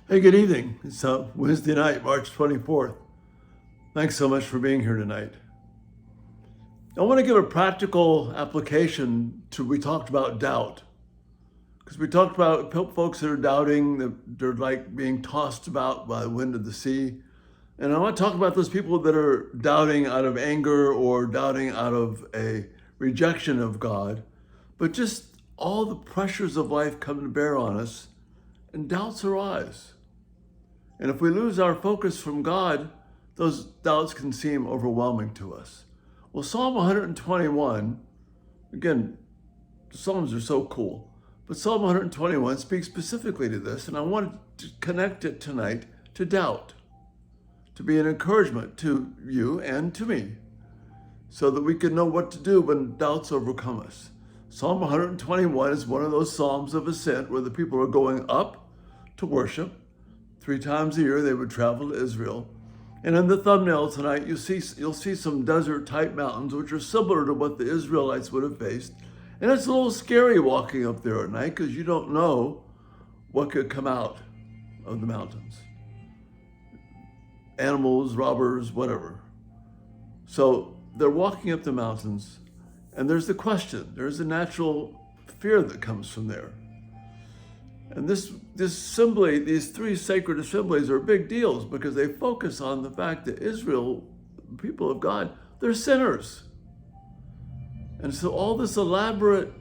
Hey, good evening. It's Wednesday night, March 24th. Thanks so much for being here tonight. I want to give a practical application to we talked about doubt. Because we talked about folks that are doubting, that they're like being tossed about by the wind of the sea. And I want to talk about those people that are doubting out of anger or doubting out of a rejection of God. But just all the pressures of life come to bear on us, and doubts arise. And if we lose our focus from God, those doubts can seem overwhelming to us. Well, Psalm 121, again, the Psalms are so cool, but Psalm 121 speaks specifically to this, and I wanted to connect it tonight to doubt, to be an encouragement to you and to me, so that we can know what to do when doubts overcome us. Psalm 121 is one of those Psalms of ascent where the people are going up to worship. 3 times a year they would travel to Israel. And in the thumbnail tonight, you'll see some desert-type mountains, which are similar to what the Israelites would have faced. And it's a little scary walking up there at night because you don't know what could come out of the mountains. Animals, robbers, whatever. So they're walking up the mountains, and there's the question. There's a natural fear that comes from there. And this assembly, these 3 sacred assemblies are big deals because they focus on the fact that Israel, the people of God, they're sinners. And so all this elaborate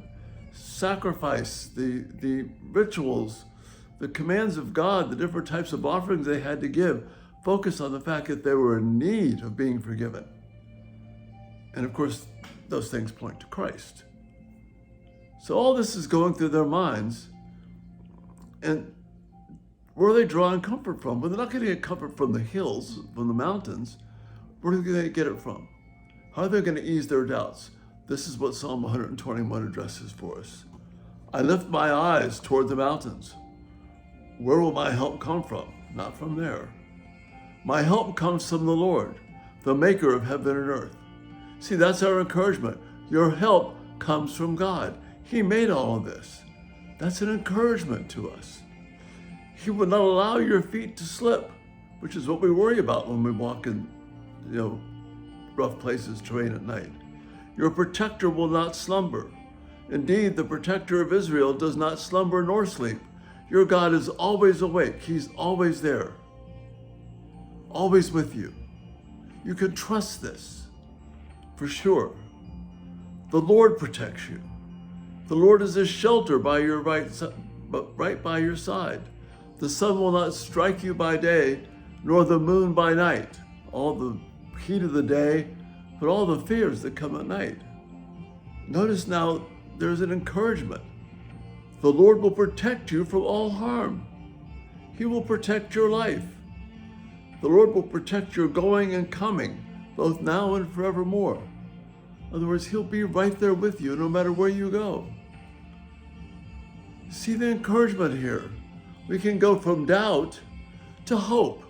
sacrifice, the rituals, the commands of God, the different types of offerings they had to give, focus on the fact that they were in need of being forgiven. And of course, those things point to Christ. So all this is going through their minds. And where are they drawing comfort from? Well, they're not going to get comfort from the hills, from the mountains. Where are they going to get it from? How are they going to ease their doubts? This is what Psalm 121 addresses for us. I lift my eyes toward the mountains. Where will my help come from? Not from there. My help comes from the Lord, the maker of heaven and earth. See, that's our encouragement. Your help comes from God. He made all of this. That's an encouragement to us. He will not allow your feet to slip, which is what we worry about when we walk in, rough places, terrain at night. Your protector will not slumber. Indeed, the protector of Israel does not slumber nor sleep. Your God is always awake. He's always there, always with you. You can trust this for sure. The Lord protects you. The Lord is a shelter by your right by your side. The sun will not strike you by day, nor the moon by night. All the heat of the day, but all the fears that come at night. Notice now there's an encouragement. The Lord will protect you from all harm. He will protect your life. The Lord will protect your going and coming, both now and forevermore. In other words, He'll be right there with you no matter where you go. See the encouragement here. We can go from doubt to hope.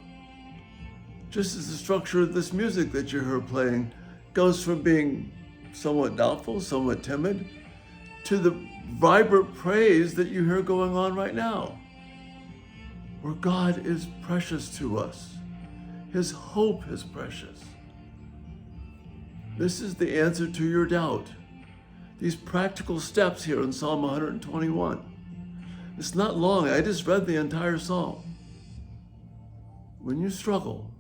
Just as the structure of this music that you heard playing goes from being somewhat doubtful, somewhat timid, to the vibrant praise that you hear going on right now, where God is precious to us. His hope is precious. This is the answer to your doubt. These practical steps here in Psalm 121. It's not long. I just read the entire psalm. When you struggle,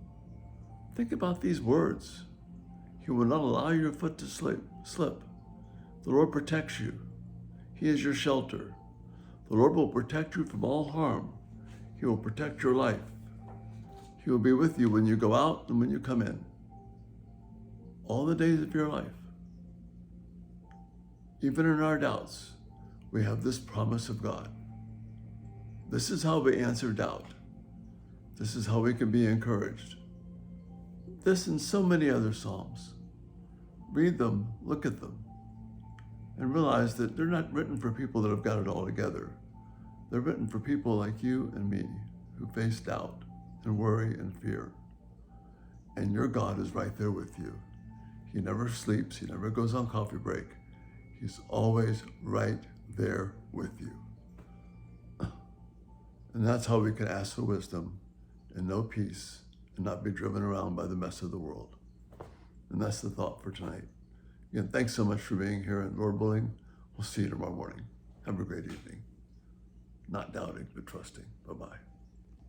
think about these words. He will not allow your foot to slip. The Lord protects you. He is your shelter. The Lord will protect you from all harm. He will protect your life. He will be with you when you go out and when you come in, all the days of your life. Even in our doubts, we have this promise of God. This is how we answer doubt. This is how we can be encouraged. This and so many other Psalms. Read them, look at them, and realize that they're not written for people that have got it all together. They're written for people like you and me who face doubt and worry and fear. And your God is right there with you. He never sleeps. He never goes on coffee break. He's always right there with you. And that's how we can ask for wisdom and know peace and not be driven around by the mess of the world. And that's the thought for tonight. Again, thanks so much for being here, and Lord willing, we'll see you tomorrow morning. Have a great evening. Not doubting, but trusting. Bye-bye.